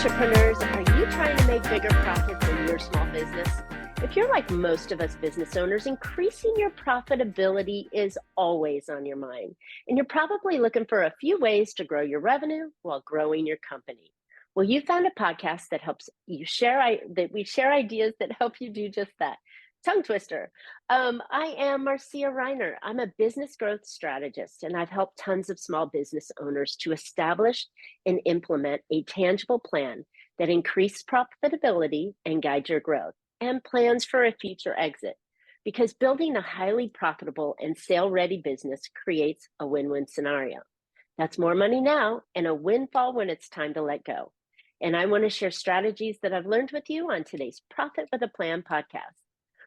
Entrepreneurs, are you trying to make bigger profits in your small business? If you're like most of us business owners, increasing your profitability is always on your mind. And you're probably looking for a few ways to grow your revenue while growing your company. Well, you found a podcast that helps you that we share ideas that help you do just that. Tongue twister. I am Marcia. I'm a business growth strategist, and I've helped tons of small business owners to establish and implement a tangible plan that increases profitability and guides your growth and plans for a future exit. Because building a highly profitable and sale-ready business creates a win-win scenario. That's more money now and a windfall when it's time to let go. And I want to share strategies that I've learned with you on today's Profit with a Plan podcast.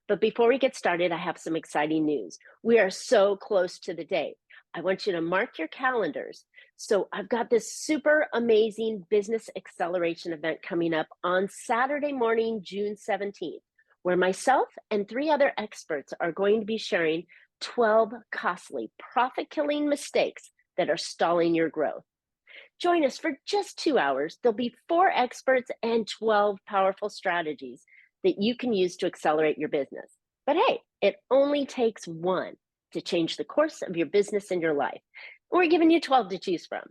But before we get started, I have some exciting news. We are so close to the date. I want you to mark your calendars. So I've got this super amazing business acceleration event coming up on Saturday morning, June 17th, where myself and 3 other experts are going to be sharing 12 costly profit-killing mistakes that are stalling your growth. Join us for just 2 hours. There'll be 4 experts and 12 powerful strategies that you can use to accelerate your business. But hey, it only takes 1 to change the course of your business and your life. We're giving you 12 to choose from.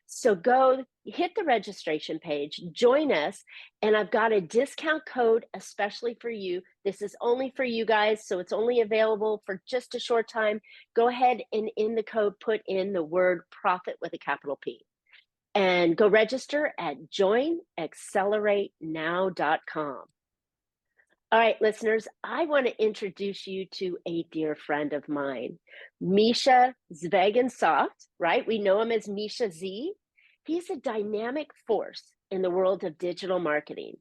So go hit the registration page, join us, and I've got a discount code especially for you. This is only for you guys, so it's only available for just a short time. Go ahead and in the code, put in the word profit with a capital P. And go register at joinaccelerate.now.com. All right, listeners, I want to introduce you to a dear friend of mine, Mischa Zvegintzov, right? We know him as Mischa Z. He's a dynamic force in the world of digital marketing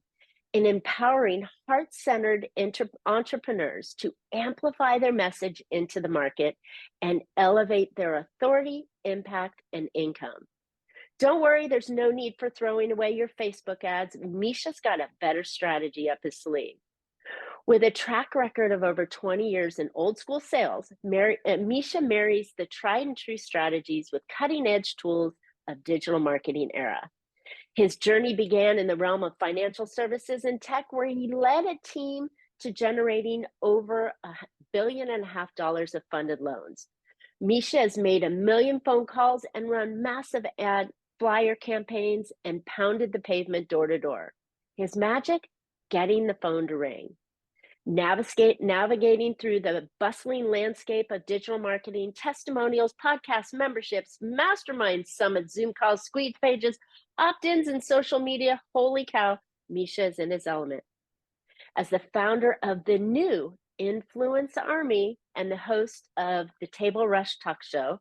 in empowering heart-centered entrepreneurs to amplify their message into the market and elevate their authority, impact, and income. Don't worry, there's no need for throwing away your Facebook ads. Mischa's got a better strategy up his sleeve. With a track record of over 20 years in old school sales, Mischa marries the tried and true strategies with cutting edge tools of digital marketing era. His journey began in the realm of financial services and tech, where he led a team to generating over $1.5 billion of funded loans. Mischa has made 1 million phone calls and run massive ad flyer campaigns and pounded the pavement door to door. His magic? Getting the phone to ring. Navigating through the bustling landscape of digital marketing, testimonials, podcasts, memberships, masterminds, summits, Zoom calls, squeeze pages, opt-ins, and social media. Holy cow, Mischa is in his element. As the founder of the new Influence Army and the host of the Table Rush Talk Show,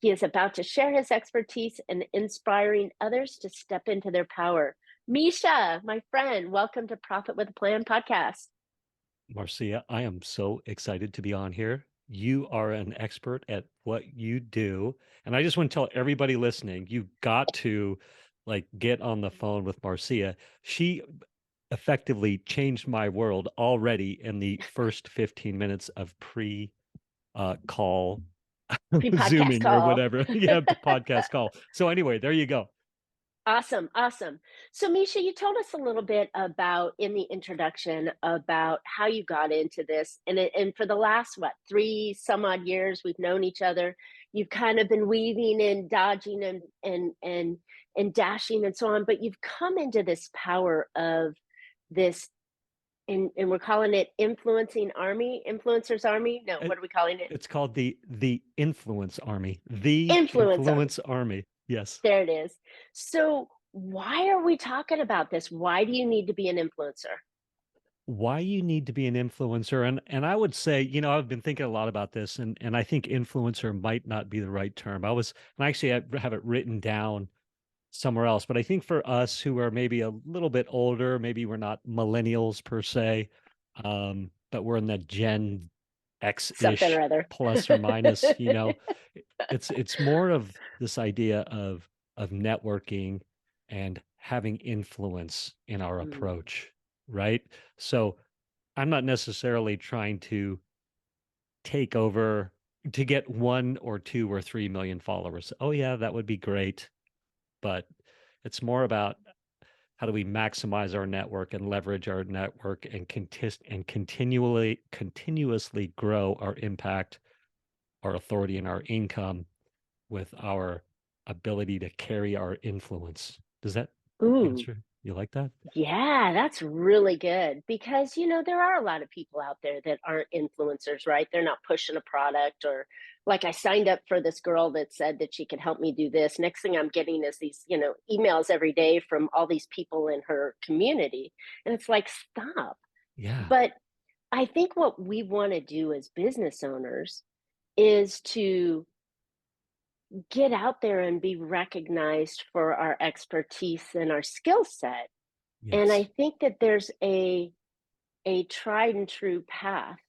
he is about to share his expertise in inspiring others to step into their power. Mischa, my friend, welcome to Profit with a Plan podcast. Marcia, I am so excited to be on here. You are an expert at what you do. And I just want to tell everybody listening, you've got to get on the phone with Marcia. She effectively changed my world already in the first 15 minutes of pre-call Pre-podcast Zooming or call. whatever. Yeah, podcast call. So anyway, there you go. Awesome. So Mischa, you told us a little bit about in the introduction about how you got into this, and for the last 3 some odd years we've known each other. You've kind of been weaving and dodging and dashing and so on, but you've come into this power of this, and we're calling it influencers army. No, what are we calling it? It's called the Influence Army. The Influence Army. Yes. There it is. So why are we talking about this? Why do you need to be an influencer? Why you need to be an influencer. And I would say, I've been thinking a lot about this, and I think influencer might not be the right term. And actually I have it written down somewhere else, but I think for us who are maybe a little bit older, maybe we're not millennials per se, but we're in the Gen X-ish Something or other. plus or minus, it's more of this idea of networking and having influence in our approach, right? So I'm not necessarily trying to take over to get 1 or 2 or 3 million followers. Oh yeah, that would be great. But it's more about how do we maximize our network and leverage our network and continuously grow our impact, our authority, and our income with our ability to carry our influence. Does that Ooh, answer? You like that? yeah, that's really good because, there are a lot of people out there that aren't influencers, right? They're not pushing a product or like I signed up for this girl that said that she could help me do this. Next thing I'm getting is these, emails every day from all these people in her community. And it's like, stop. Yeah. But I think what we want to do as business owners is to get out there and be recognized for our expertise and our skill set. And I Yes. think that there's a tried and true path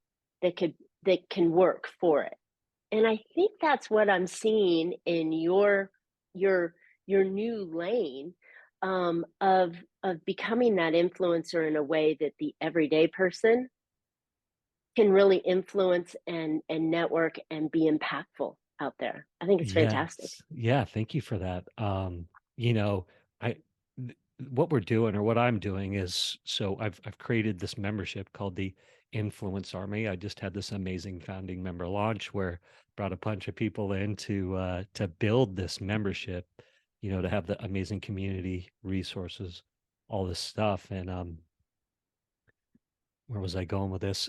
that can work for it. And I think that's what I'm seeing in your your new lane of becoming that influencer in a way that the everyday person can really influence and network and be impactful out there. I think it's fantastic. Yes. Yeah, thank you for that. You know, I what we're doing or what I'm doing is so I've created this membership called the Influence Army. I just had this amazing founding member launch where brought a bunch of people in to build this membership, to have the amazing community resources, all this stuff. And where was I going with this?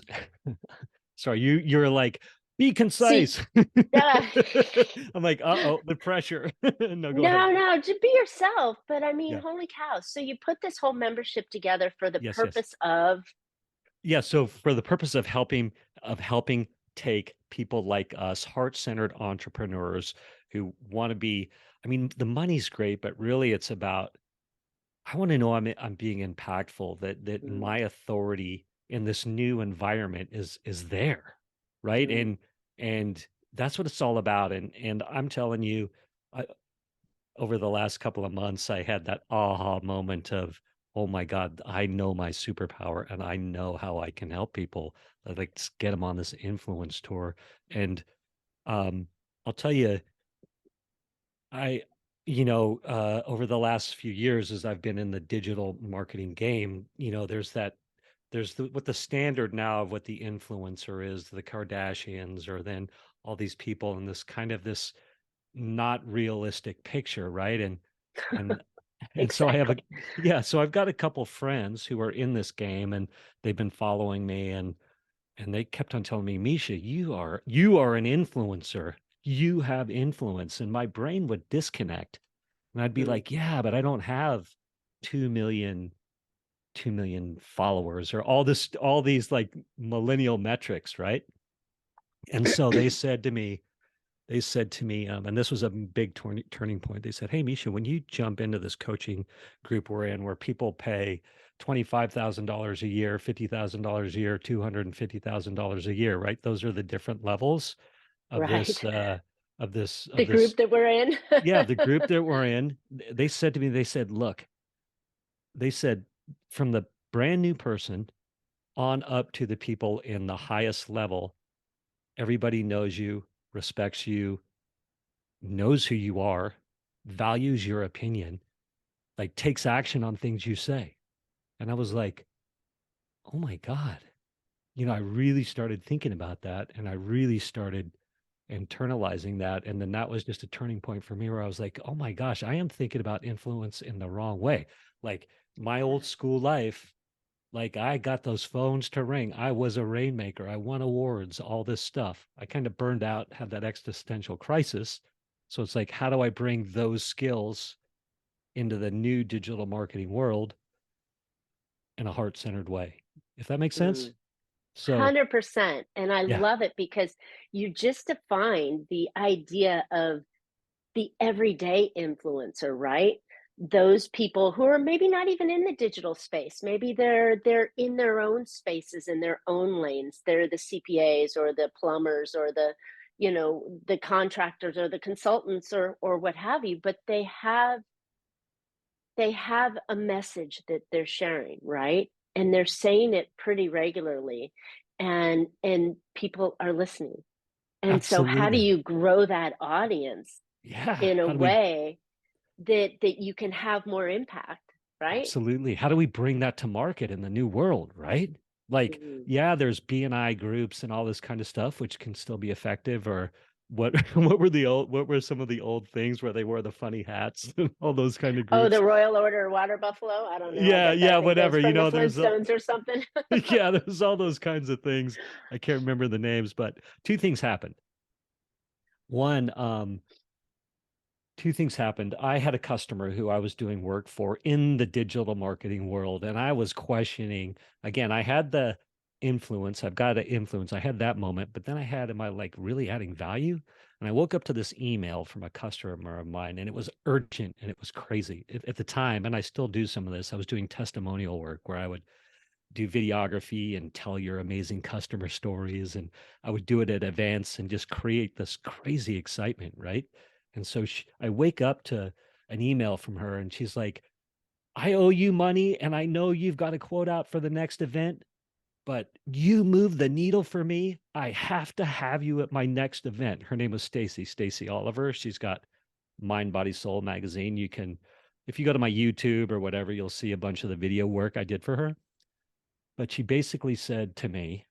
Sorry, you're like, be See, concise. uh, I'm like, uh-oh, the pressure. No, go ahead. no, no, just be yourself. But I mean, Yeah. holy cow. So you put this whole membership together for the Yes, yes. purpose of, Yeah, so for the purpose of helping take people like us, heart-centered entrepreneurs who want to be, I mean, the money's great, but really it's about I want to know I'm being impactful, that mm, my authority in this new environment is there, right? mm, And that's what it's all about. And I'm telling you, I, over the last couple of months, I had that aha moment of, oh my God, I know my superpower and I know how I can help people. Like, let's get them on this influence tour. And um, I'll tell you, I, over the last few years, as I've been in the digital marketing game, what the standard now of what the influencer is, the Kardashians, or then all these people in this not realistic picture, right? And and so I have a exactly. yeah, so I've got a couple friends who are in this game and they've been following me and they kept on telling me, Misha, you are an influencer. You have influence. And my brain would disconnect. And I'd be Mm, like, yeah, but I don't have 2 million followers or all these like millennial metrics, right? And so they said to me, and this was a big turning point. They said, "Hey, Misha, when you jump into this coaching group we're in, where people pay $25,000 a year, $50,000 a year, $250,000 a year, right? Those are the different levels of right. The this. group that we're in. Yeah, the group that we're in. They said to me, they said, look, they said from the brand new person on up to the people in the highest level, everybody knows you, respects you, knows who you are, values your opinion, like takes action on things you say." And I was like, oh my God. I really started thinking about that and I really started internalizing that. And then that was just a turning point for me where I was like, oh my gosh, I am thinking about influence in the wrong way. Like my old school life, like I got those phones to ring. I was a rainmaker. I won awards, all this stuff. I kind of burned out, had that existential crisis. So it's like, how do I bring those skills into the new digital marketing world in a heart-centered way? If that makes sense? Mm. So 100%. And I yeah, love it because you just defined the idea of the everyday influencer, right? Those people who are maybe not even in the digital space. Maybe they're in their own spaces in their own lanes. They're the CPAs or the plumbers or the contractors or the consultants or what have you, but they have a message that they're sharing, right? And they're saying it pretty regularly and people are listening. And so how do absolutely. you grow that audience Yeah. in a How do we way that you can have more impact, right? Absolutely. How do we bring that to market in the new world, right? Like, Mhm. yeah, there's BNI groups and all this kind of stuff, which can still be effective. Or what what were some of the old things where they wore the funny hats and all those kind of Oh, groups? the Royal Order Water Buffalo. I don't know. I Yeah, bet yeah, that thing goes whatever. from the There's Flintstones or something. yeah, there's all those kinds of things. I can't remember the names, but two things happened. One, two things happened. I had a customer who I was doing work for in the digital marketing world, and I was questioning again. I had the influence, I've got to influence. I had that moment, but then I had, am I like really adding value? And I woke up to this email from a customer of mine, and it was urgent and it was crazy at the time. And I still do some of this. I was doing testimonial work where I would do videography and tell your amazing customer stories. And I would do it at events and just create this crazy excitement, right? And so I wake up to an email from her and she's like, I owe you money and I know you've got a quote out for the next event, but you move the needle for me. I have to have you at my next event. Her name was Stacy Oliver. She's got Mind, Body, Soul magazine. You can, if you go to my YouTube or whatever, you'll see a bunch of the video work I did for her. But she basically said to me,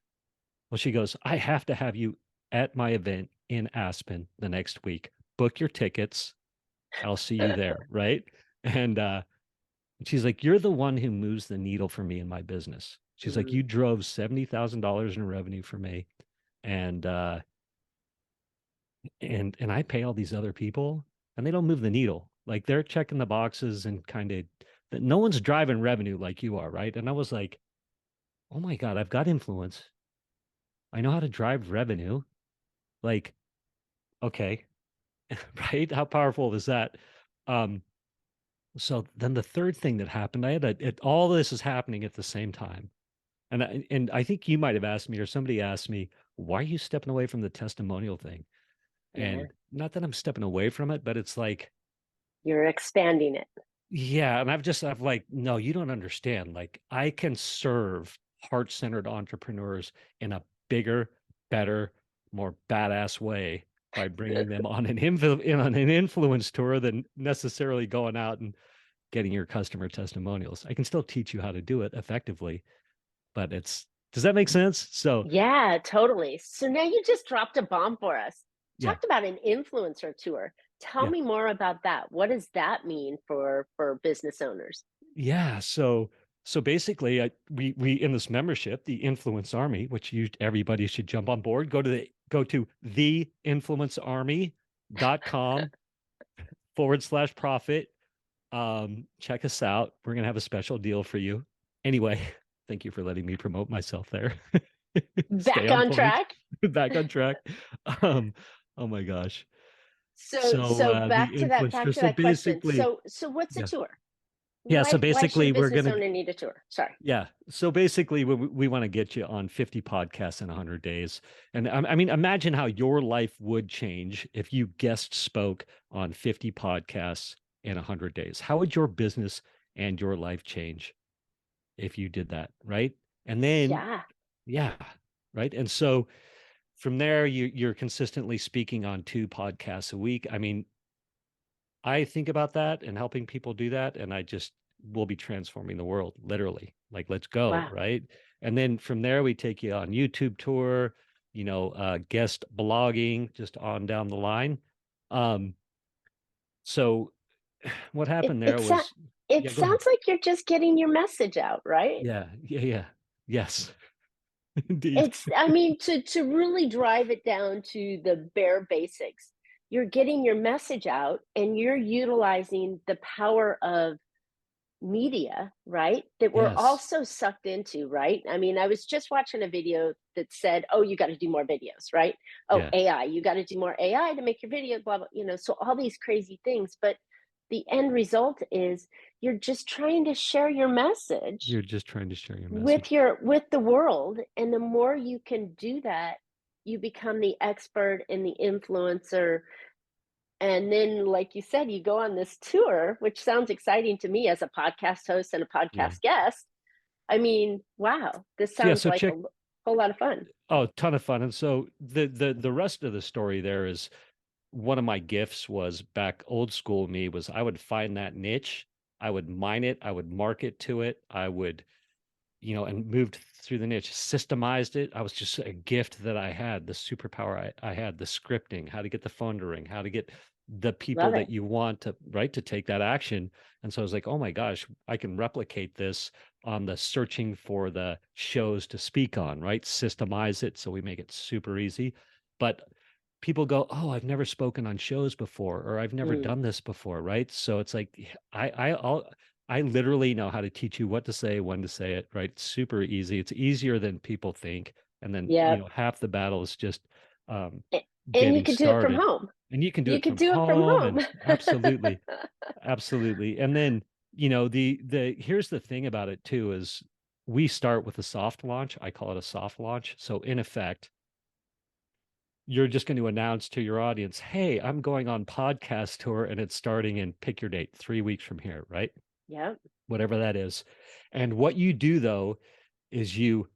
well, she goes, I have to have you at my event in Aspen the next week. Book your tickets. I'll see you there. Right. And she's like, you're the one who moves the needle for me in my business. She's like, Mm, you drove $70,000 in revenue for me. And, and I pay all these other people and they don't move the needle. Like they're checking the boxes and kind of that no one's driving revenue like you are. Right. And I was like, oh my God, I've got influence. I know how to drive revenue. Like, okay, right? How powerful is that? Um, so then the third thing that happened, all this is happening at the same time. And I think you might have asked me or somebody asked me, why are you stepping away from the testimonial thing? yeah. And not that I'm stepping away from it, but it's like, You're expanding it. yeah. And I've like, no, you don't understand. Like I can serve heart-centered entrepreneurs in a bigger, better, more badass way by bringing them on on an influence tour than necessarily going out and getting your customer testimonials. I can still teach you how to do it effectively, but does that make sense? So Yeah, totally. So now you just dropped a bomb for us. yeah, Talked about an influencer tour. Tell yeah. me more about that. What does that mean for business owners? Yeah, so basically, we in this membership, the Influence Army, which everybody should jump on board. Go to theinfluencearmy.com / profit. Check us out. We're gonna have a special deal for you. Anyway, thank you for letting me promote myself there. Stay Back on on point. track. Back on track. Um, oh my gosh. So So the back influencer. to So that question. basically, So what's a yeah, tour? yeah. So Why should a basically, we're business gonna owner need a tour? Sorry. Yeah. So basically, we want to get you on 50 podcasts in 100 days. And I mean, imagine how your life would change if you guest spoke on 50 podcasts in 100 days. How would your business and your life change if you did that? Right. And then, Yeah. yeah. Right. And so from there, you're consistently speaking on 2 podcasts a week. I mean, I think about that and helping people do that, and I just will be transforming the world, literally. Like, let's go, Wow. right? And then from there, we take you on YouTube tour, guest blogging, just on down the line. Um, so what It happened there it sa- was, it yeah, go ahead. sounds like you're just getting your message out, right? Yeah. Yes, indeed. It's, I mean, to really drive it down to the bare basics, you're getting your message out and you're utilizing the power of media, right? That we're Yes, also sucked into, right? I mean, I was just watching a video that said, "Oh, you got to do more videos," right? Oh, yeah. AI, you got to do more AI to make your videos, blah blah. So all these crazy things, but the end result is you're just trying to share your message You're just trying to share your with message. with the world, and the more you can do that, you become the expert and the influencer. And then, like you said, you go on this tour, which sounds exciting to me as a podcast host and a Yeah. podcast guest. I mean, wow, this So yeah, sounds so like a check. whole lot of fun. Oh, ton of fun. And so the rest of the story there is one of my gifts was back old school me was I would find that niche. I would mine it, I would market to it, I would, and moved through the niche, systemized it. I was just a gift that I had, the superpower I had, the scripting, how to get the phone to ring, how to get the people Love that it. you want to, right, to take that action. And so I was like, oh my gosh, I can replicate this on the searching for the shows to speak on, right? Systemize it so we make it super easy. But people go, oh, I've never spoken on shows before, or I've never Mm. done this before, right? So it's like I literally know how to teach you what to say, when to say it, right? It's super easy. It's easier than people think. And then, Yep. half the battle is just um, A- And you getting could do it from started. home. And you can do You it could from do it from home, and home. absolutely, absolutely. And then, the here's the thing about it too is we start with a soft launch. I call it a soft launch. So in effect, you're just going to announce to your audience, hey, I'm going on podcast tour and it's starting in, pick your date, 3 weeks from here, right? Yep. Whatever that is. And what you do though is you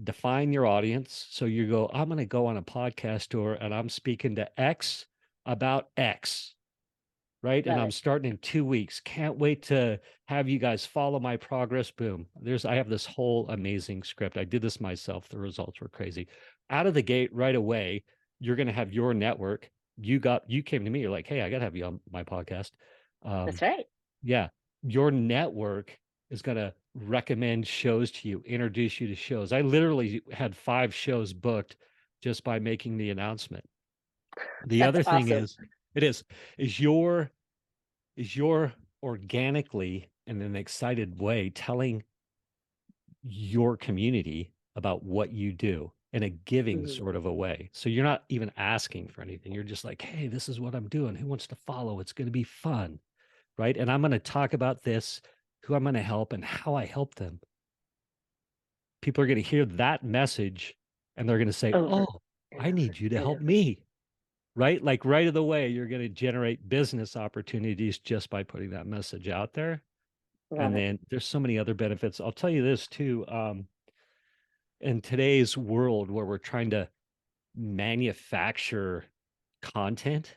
define your audience. So you go, I'm going to go on a podcast tour and I'm speaking to X about X, right? And Love I'm it. starting in 2 weeks. Can't wait to have you guys follow my progress. Boom. I have this whole amazing script. I did this myself. The results were crazy. Out of the gate right away, you're going to have your network. You came to me. You're like, hey, I got to have you on my podcast. Um, That's right. yeah, your network is going to recommend shows to you, introduce you to shows. I literally had 5 shows booked just by making the announcement. The That's other thing awesome. it is your organically in an excited way telling your community about what you do in a giving Mhm. sort of a way. So you're not even asking for anything. You're just like, hey, this is what I'm doing. Who wants to follow? It's going to be fun. Right. And I'm going to talk about this, who I'm going to help, and how I help them. People are going to hear that message and they're going to say, Over oh, and I over need you to and help over. me. Right. Like right of the way, you're going to generate business opportunities just by putting that message out there. Love And it. then there's so many other benefits. I'll tell you this too. In today's world where we're trying to manufacture content,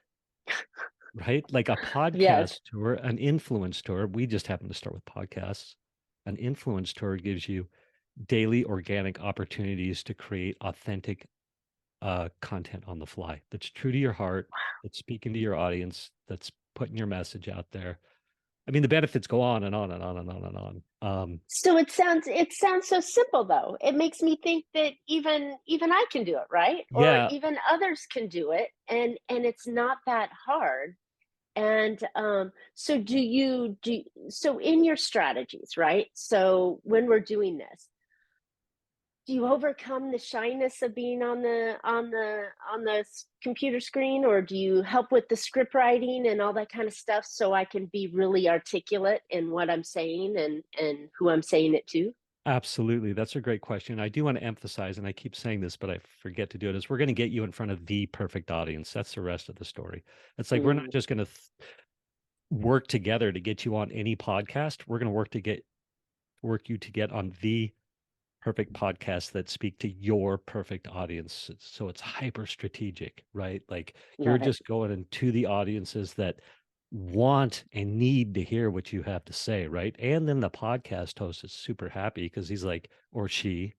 right? Like a Yes. podcast tour, an influence tour. We just happen to start with podcasts. An influence tour gives you daily organic opportunities to create authentic content on the fly that's true to your heart, that's speaking to your audience, that's putting your message out there. I mean, the benefits go on and on and on and on and on. So it sounds so simple though. It makes me think that even I can do it, right? Or Yeah, even others can do it, and it's not that hard. And so so in your strategies, right? So when we're doing this, do you overcome the shyness of being on the computer screen, or do you help with the script writing and all that kind of stuff so I can be really articulate in what I'm saying and who I'm saying it to? absolutely. That's a great question. I do want to emphasize, and I keep saying this, but I forget to do it, is we're going to get you in front of the perfect audience. That's the rest of the story. It's like we're not Mm, just going to work together to get you on any podcast. We're going to work you to get on the perfect podcasts that speak to your perfect audience. So it's hyper strategic, right? Like you're love it. just going into the audiences that want and need to hear what you have to say, right? And then the podcast host is super happy because he's like, or she,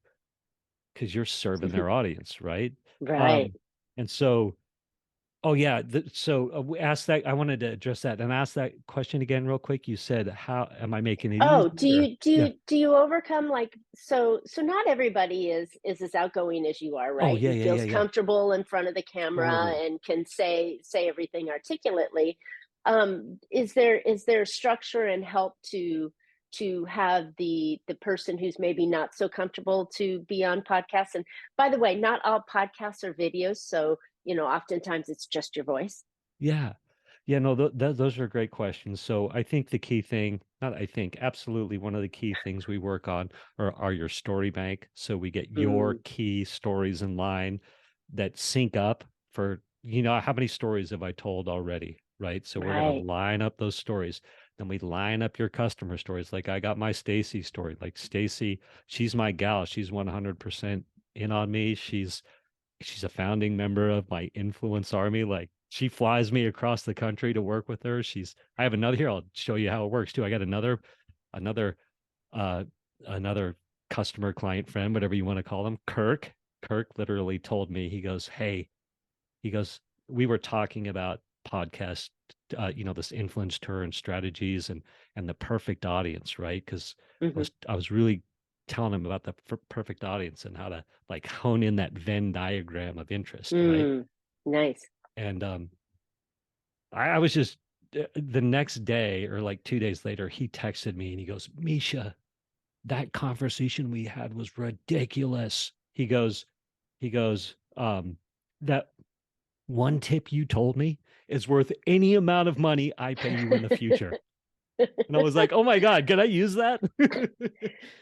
because you're serving their audience, right? Right. Um, and so, oh yeah, we asked that. I wanted to address that and ask that question again real quick. You said, "How am I making it Oh, easy?" do Or you do yeah, you do you overcome like so not everybody is as outgoing as you are, oh right? yeah, And yeah, yeah, feels yeah, comfortable in front of the camera totally. and can say everything articulately. Is there structure and help to have the person who's maybe not so comfortable to be on podcasts? And by the way, not all podcasts are videos, so oftentimes it's just your voice. Yeah. Yeah, no, those are great questions. So I think the key thing, not I think, absolutely one of the key things we work on are your story bank. So we get your Mm, key stories in line that sync up for, how many stories have I told already? Right. So we're going to right. line up those stories. Then we line up your customer stories. Like I got my Stacy story. Like Stacy, she's my gal. She's 100% in on me. She's a founding member of my influence army. Like She flies me across the country to work with her. I have another here. I'll show you how it works too. I got another, uh, another customer, client, friend, whatever you want to call him, Kirk. Kirk literally told me, he goes, hey, he goes, we were talking about podcast, this influence tour and strategies and the perfect audience, right? Because Hmm. I was really telling him about the perfect audience and how to like hone in that Venn diagram of interest, right? Mm, nice. And I was just the next day or like 2 days later, he texted me and he goes, Misha, that conversation we had was ridiculous. He goes, that one tip you told me is worth any amount of money I pay you in the future. And I was like, oh my God, can I use that?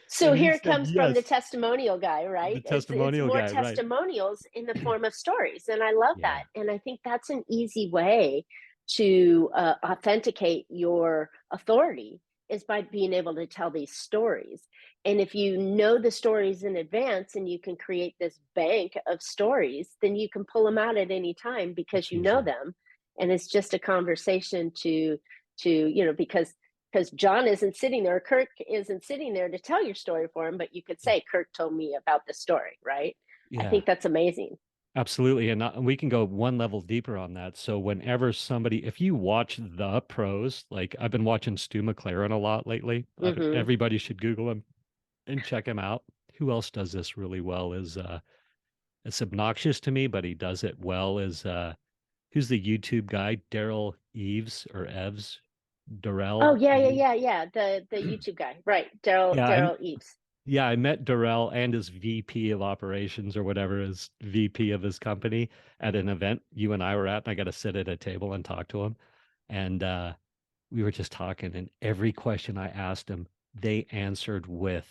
So And he here it said, comes from the yes, testimonial guy, the right? It's testimonial more guy, right? testimonials in the form of stories, and I love Yeah, that. And I think that's an easy way to authenticate your authority is by being able to tell these stories. And if you know the stories in advance and you can create this bank of stories, then you can pull them out at any time because let's you use know that. them, and it's just a conversation to because John isn't sitting there, Kirk isn't sitting there to tell your story for him, but you could say, Kirk told me about the story, right? I Yeah. think that's amazing. Absolutely. And we can go one level deeper on that. So whenever somebody, if you watch the pros, like I've been watching Stu McLaren a lot lately. Hmm. Everybody should Google him and check him out. Who else does this really well is it's obnoxious to me, but he does it well is who's the YouTube guy? Daryl Eves or Evs? Oh Darrell yeah, yeah, Eves. yeah, yeah. The YouTube guy, right? Daryl Yeah, Daryl Eves. I met Darrell and his VP of operations or whatever, his VP of his company at an event you and I were at, and I got to sit at a table and talk to him. And we were just talking, and every question I asked him, they answered with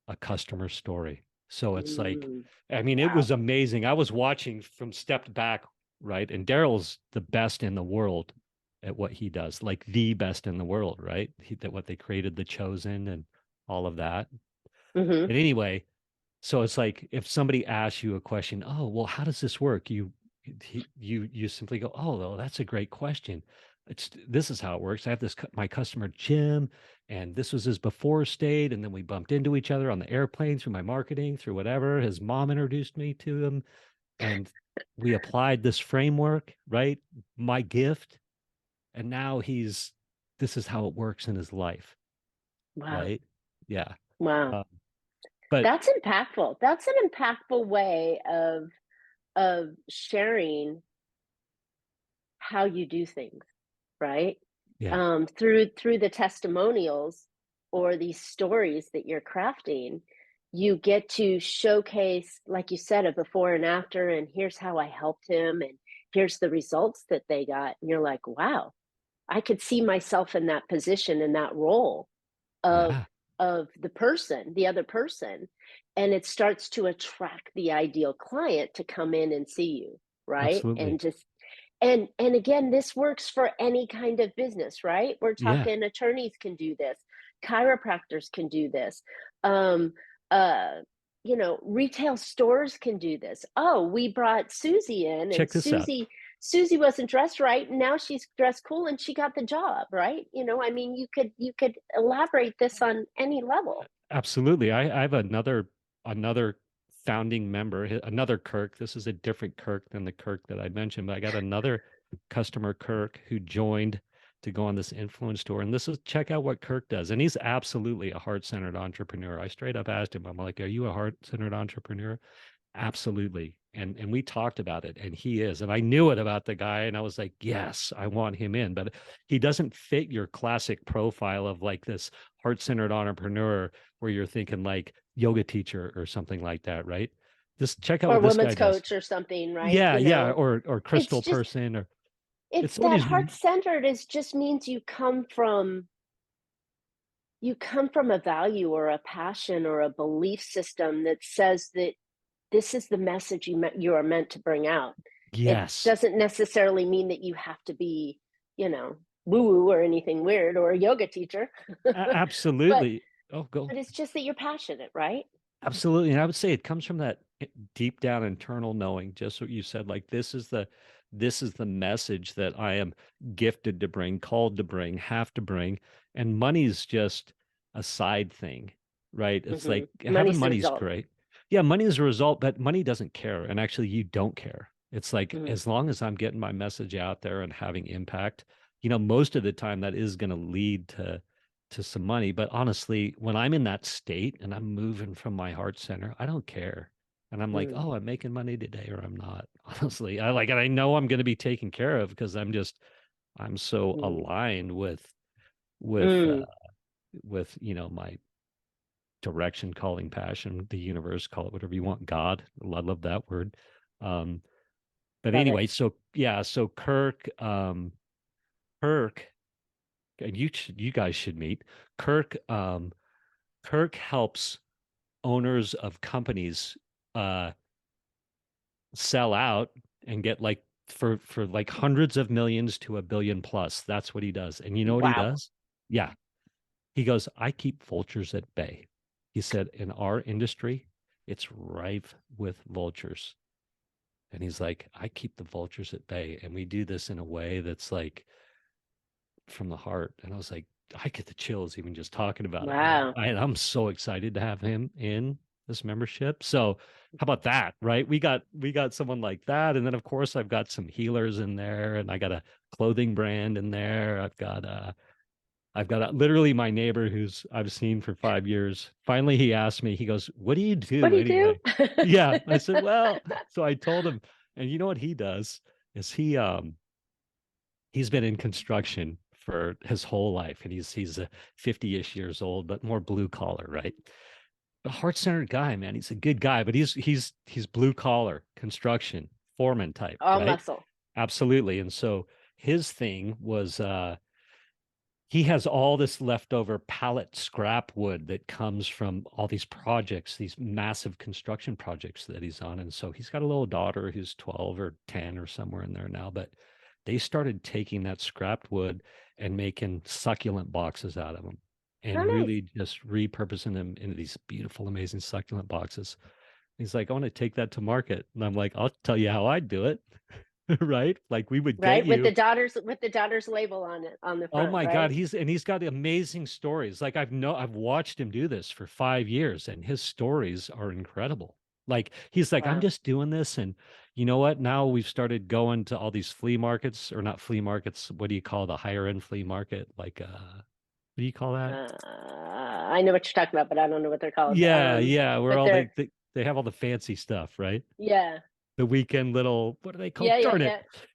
a customer story. So it's like, Mm, I mean, it wow. was amazing. I was watching from stepped back, right? And Daryl's the best in the world at what he does, like the best in the world, right? That what they created, the chosen and all of that. Hmm. But anyway, so it's like if somebody asks you a question, oh, well, how does this work? You simply go, oh, well, that's a great question. This is how it works. I have my customer Jim, and this was his before state, and then we bumped into each other on the airplane through my marketing, through whatever. His mom introduced me to him, and we applied this framework, right? My gift, and now this is how it works in his life, Wow. right? Yeah. Wow. Uh, but That's impactful. That's an impactful way of sharing how you do things, right? yeah, Through the testimonials or these stories that you're crafting, you get to showcase, like you said, a before and after, and here's how I helped him, and here's the results that they got. And you're like, wow, I could see myself in that position, in that role of yeah, of the other person, and it starts to attract the ideal client to come in and see you, right? absolutely. And just and again, this works for any kind of business, right? We're Yeah, talking attorneys can do this, chiropractors can do this, um, uh, retail stores can do this. Oh, we brought Susie in, and check this out. Susie wasn't dressed right, and now she's dressed cool, and she got the job, right? I mean, you could elaborate this on any level. Absolutely. I have another founding member, another Kirk. This is a different Kirk than the Kirk that I mentioned, but I got another customer Kirk who joined to go on this influence tour. And this is check out what Kirk does. And he's absolutely a heart-centered entrepreneur. I straight up asked him, I'm like, are you a heart-centered entrepreneur? Absolutely. And we talked about it, and he is. And I knew it about the guy, and I was like, yes, I want him in. But he doesn't fit your classic profile of like this heart-centered entrepreneur where you're thinking like yoga teacher or something like that, right? Just check out Or what this guy women's does. coach or something, right? Yeah, yeah, or It's crystal just person, or it's it's someone that who's heart-centered is just means you come from a value or a passion or a belief system that says that this is the message you are meant to bring out. It yes, doesn't necessarily mean that you have to be, woo woo or anything weird or a yoga teacher, but absolutely. Oh, go. it's just that you're passionate, right? Absolutely. And I would say it comes from that. deep down internal knowing, just what you said, like this is the message that I am gifted to bring, called to bring, have to bring. And money's just a side thing, right? It's like having Money's the money's result. great. Yeah, money is a result, but money doesn't care. And actually, you don't care. It's like Mm, as long as I'm getting my message out there and having impact, most of the time that is going to lead to some money. But honestly, when I'm in that state and I'm moving from my heart center, I don't care. And I'm like, mm, oh, I'm making money today or I'm not. Honestly, I like, and I know I'm going to be taken care of because I'm so mm, aligned with, mm. my direction, calling, passion, the universe, call it whatever you want, God. I love that word. Um, but Love it. anyway, so yeah, so Kirk, and you guys should meet Kirk. Kirk helps owners of companies uh sell out and get like for like hundreds of millions to a billion plus. That's what he does. And you know what he Wow. does? Yeah. He goes, I keep vultures at bay. He said, in our industry, it's rife with vultures. And he's like, I keep the vultures at bay. And we do this in a way that's like from the heart. And I was like, I get the chills even just talking about it, man. Wow. I'm so excited to have him in this membership. So how about that, right? We got someone like that. And then of course I've got some healers in there and I got a clothing brand in there. I've got literally my neighbor who's I've seen for 5 years. Finally, he asked me, he goes, what do you What do do you do? anyway? Yeah. I said, well, so I told him, and you know what he does is he's been in construction for his whole life and he's a 50-ish years old, but more blue collar, right? A heart-centered guy, man. He's a good guy, but he's blue collar construction foreman type, All right? muscle. Absolutely. And so his thing was he has all this leftover pallet scrap wood that comes from all these projects, these massive construction projects that he's on. And so he's got a little daughter who's 12 or 10 or somewhere in there now, but they started taking that scrapped wood and making succulent boxes out of them Oh, and nice. really just repurposing them into these beautiful, amazing succulent boxes. He's like, I want to take that to market. And I'm like, I'll tell you how I do it. Right? Like we would get Right? you. With the daughter's label on it on the Oh front, my God, right? he's got amazing stories. Like I've watched him do this for 5 years and his stories are incredible. Like he's like, I'm Wow. just doing this. And you know what? Now we've started going to all these flea markets or not flea markets. What do you call the higher end flea market? Like what do you call that? I know what you're talking about, but I don't know what they're called. Yeah, yeah, where But all they're they have all the fancy stuff, right? yeah, The weekend little what are they yeah, called? yeah, Darn it.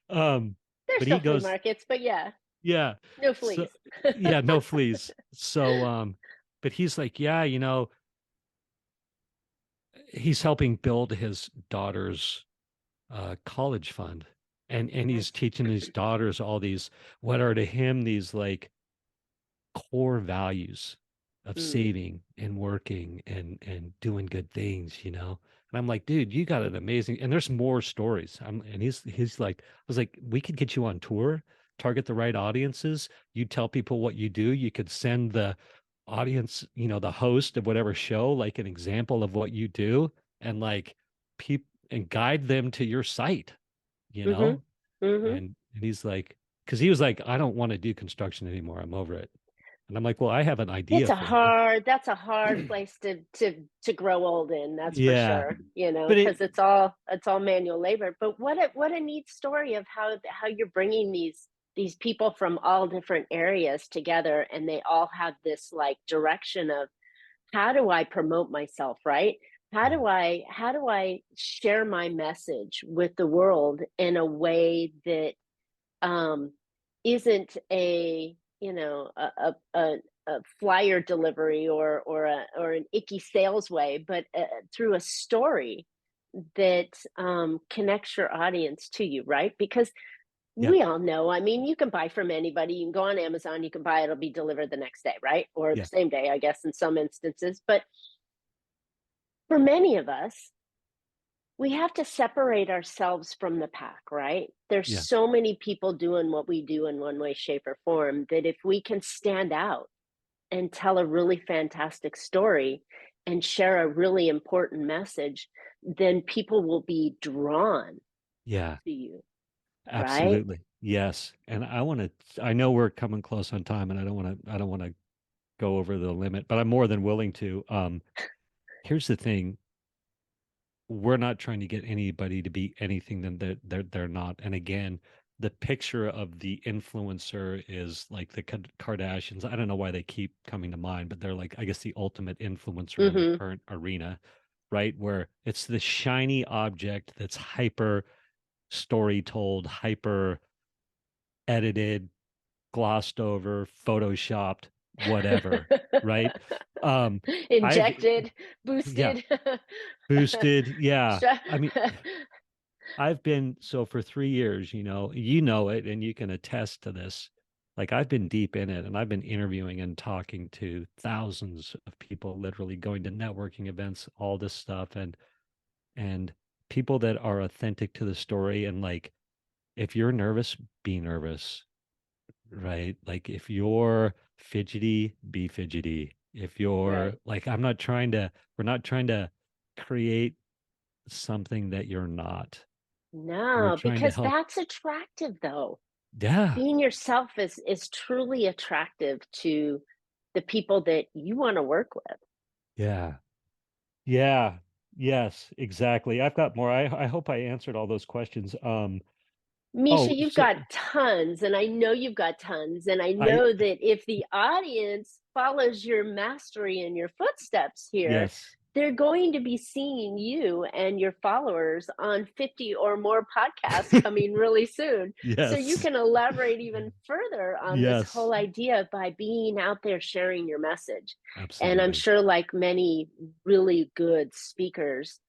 yeah. Um, They're but still he flea goes, markets, but yeah, yeah. no So fleas. yeah, no fleas. So but he's like, yeah, he's helping build his daughter's college fund. And he's Nice. teaching his daughters all these what are to him these like core values of Mm, saving and working and doing good things. And I'm like, dude, you got an amazing and there's more stories. And he's like, I was like, we could get you on tour, target the right audiences. You tell people what you do. You could send the audience, the host of whatever show, like an example of what you do, and like people and guide them to your site, you mm-hmm. know? Mm-hmm. And he's like, because he was like, I don't want to do construction anymore. I'm over it. And I'm like, well, I have an idea for you. That's a hard place to grow old in, that's for Yeah. sure, But because it's all manual labor. But what a neat story of how you're bringing these people from all different areas together, and they all have this like direction of how do I promote myself, right? How do I share my message with the world in a way that um, isn't a flyer delivery or an icky sales way, but through a story that connects your audience to you, right? Because yeah, we all know, I mean, you can buy from anybody. You can go on Amazon, you can buy it, it'll be delivered the next day, right? Or the yeah, same day, I guess, in some instances. But for many of us, we have to separate ourselves from the pack, right? There's yeah, so many people doing what we do in one way, shape, or form that if we can stand out and tell a really fantastic story, and share a really important message, then people will be drawn Yeah, to you, right? absolutely. Yes. And I know we're coming close on time and I don't want to go over the limit, but I'm more than willing to. Here's the thing. We're not trying to get anybody to be anything that they're not. And again, the picture of the influencer is like the Kardashians. I don't know why they keep coming to mind, but they're like, I guess, the ultimate influencer in the Mm-hmm. current arena, right? Where it's the shiny object that's hyper story told, hyper edited, glossed over, photoshopped, whatever, right? Um, I've Injected, yeah, boosted. boosted, yeah. I mean, I've been so for 3 years, you know it, and you can attest to this. Like I've been deep in it, and I've been interviewing and talking to thousands of people, literally going to networking events, all this stuff, and people that are authentic to the story. And like, if you're nervous, be nervous, right? Like if you're fidgety, be fidgety. If you're Right. like, we're not trying to create something that you're not. We're No, trying to because help. that's attractive though. Yeah. Being yourself is truly attractive to the people that you want to work with. Yeah. Yeah. Yes, exactly. I've got more. I hope I answered all those questions. Misha, Oh, you've so got tons, and I know you've got tons, and I I know that if the audience follows your mastery and your footsteps here, yes. they're going to be seeing you and your followers on 50 or more podcasts coming really soon. So you Yes. can elaborate even further on this Yes. whole idea by being out there sharing your message. And I'm Absolutely. sure, like many really good speakers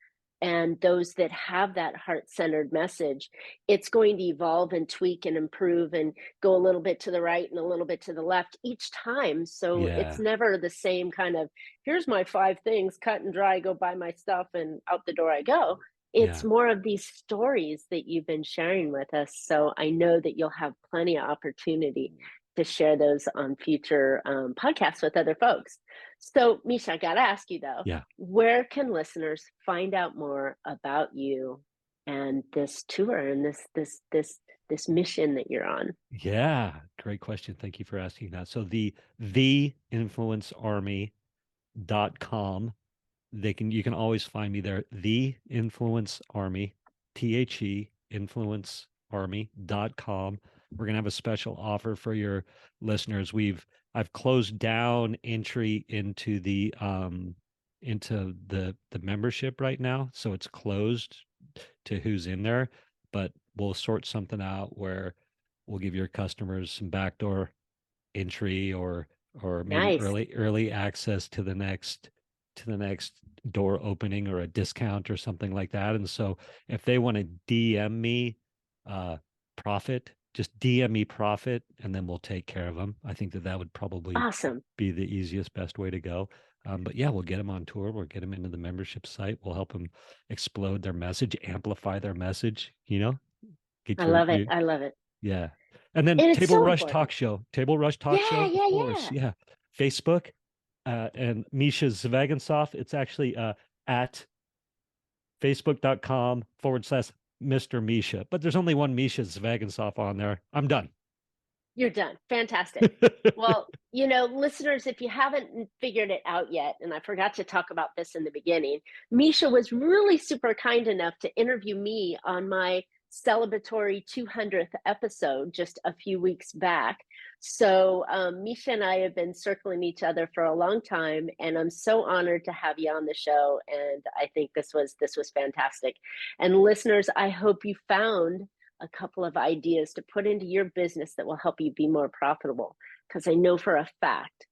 and those that have that heart centered message, it's going to evolve and tweak and improve and go a little bit to the right and a little bit to the left each time. So it's Yeah. never the same kind of, here's my 5 things, cut and dry, go buy my stuff and out the door I go. It's Yeah. more of these stories that you've been sharing with us. So I know that you'll have plenty of opportunity to share those on future podcasts with other folks. So, Misha, I got to ask you though, Yeah. where can listeners find out more about you and this tour and this mission that you're on? Yeah. Great question. Thank you for asking that. So the influencearmy.com. You can always find me there. The Influence Army, influencearmy.com. We're gonna have a special offer for your listeners. I've closed down entry into the membership right now. So it's closed to who's in there, but we'll sort something out where we'll give your customers some backdoor entry or maybe Nice. early access to the next door opening or a discount or something like that. And so if they want to DM me profit, just DM me profit and then we'll take care of them. I think that would probably Awesome. be the easiest, best way to go. But yeah, we'll get them on tour. We'll get them into the membership site. We'll help them explode their message, amplify their message, get I your, love it. your I love it. yeah. And then And it's Table so Rush Talk important. Show. Table Rush Talk Yeah, Show, of yeah, course. yeah. Yeah. Facebook and Mischa Zvegintzov. It's actually at facebook.com/Mr. Mischa. But there's only one Mischa Zvegintzov on there. I'm done. You're done. Fantastic. Well, listeners, if you haven't figured it out yet, and I forgot to talk about this in the beginning, Misha was really super kind enough to interview me on my celebratory 200th episode just a few weeks back. So Misha and I have been circling each other for a long time, and I'm so honored to have you on the show. And I think this was fantastic. And listeners, I hope you found a couple of ideas to put into your business that will help you be more profitable. Because I know for a fact,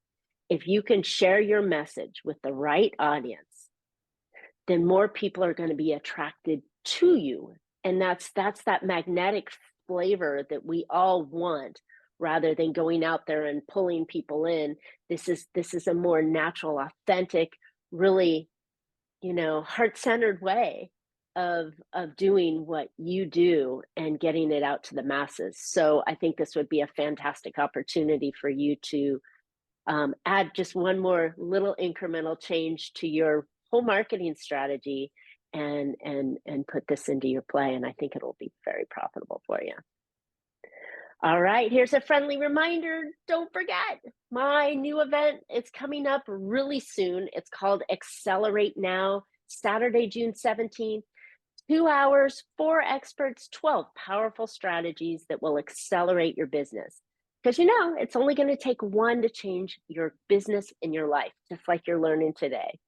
if you can share your message with the right audience, then more people are going to be attracted to you. And that's that magnetic flavor that we all want rather than going out there and pulling people in. This is a more natural, authentic, really, heart-centered way of doing what you do and getting it out to the masses. So I think this would be a fantastic opportunity for you to add just one more little incremental change to your whole marketing strategy and put this into your play. And I think it'll be very profitable for you. All right, here's a friendly reminder. Don't forget my new event. It's coming up really soon. It's called Accelerate Now, Saturday, June 17th. 2 hours, 4 experts, 12 powerful strategies that will accelerate your business. Because it's only going to take one to change your business and your life, just like you're learning today.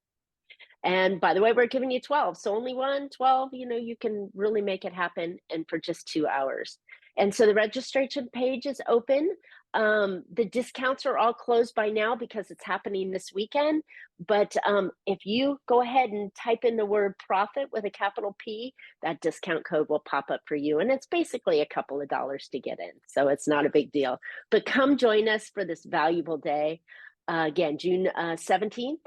And by the way, we're giving you 12. So only 12, you can really make it happen, and for just 2 hours. And so the registration page is open. The discounts are all closed by now because it's happening this weekend. But if you go ahead and type in the word profit with a capital P, that discount code will pop up for you. And it's basically a couple of dollars to get in. So it's not a big deal. But come join us for this valuable day. Again, June 17th.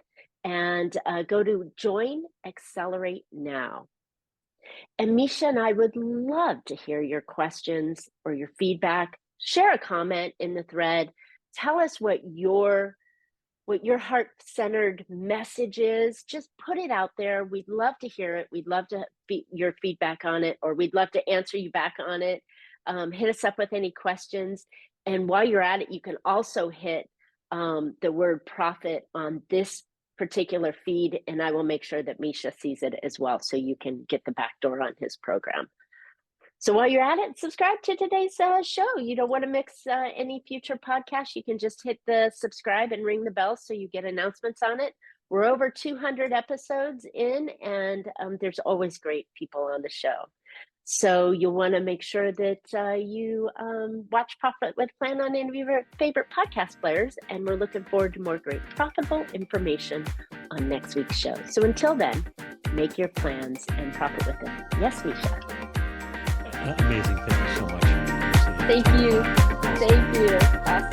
And go to Join Accelerate Now. And Mischa and I would love to hear your questions or your feedback. Share a comment in the thread. Tell us what your heart-centered message is. Just put it out there. We'd love to hear it. We'd love to your feedback on it, or we'd love to answer you back on it. Hit us up with any questions. And while you're at it, you can also hit the word profit on this particular feed, and I will make sure that Mischa sees it as well, so you can get the back door on his program. So while you're at it, subscribe to today's show. You don't want to miss any future podcasts. You can just hit the subscribe and ring the bell so you get announcements on it. We're over 200 episodes in, and there's always great people on the show. So you'll want to make sure that you watch Profit with Plan on any of your favorite podcast players. And we're looking forward to more great profitable information on next week's show. So until then, make your plans and profit with them. Yes, Mischa. Amazing. Thank you so much. Thank you. Thank you. Awesome.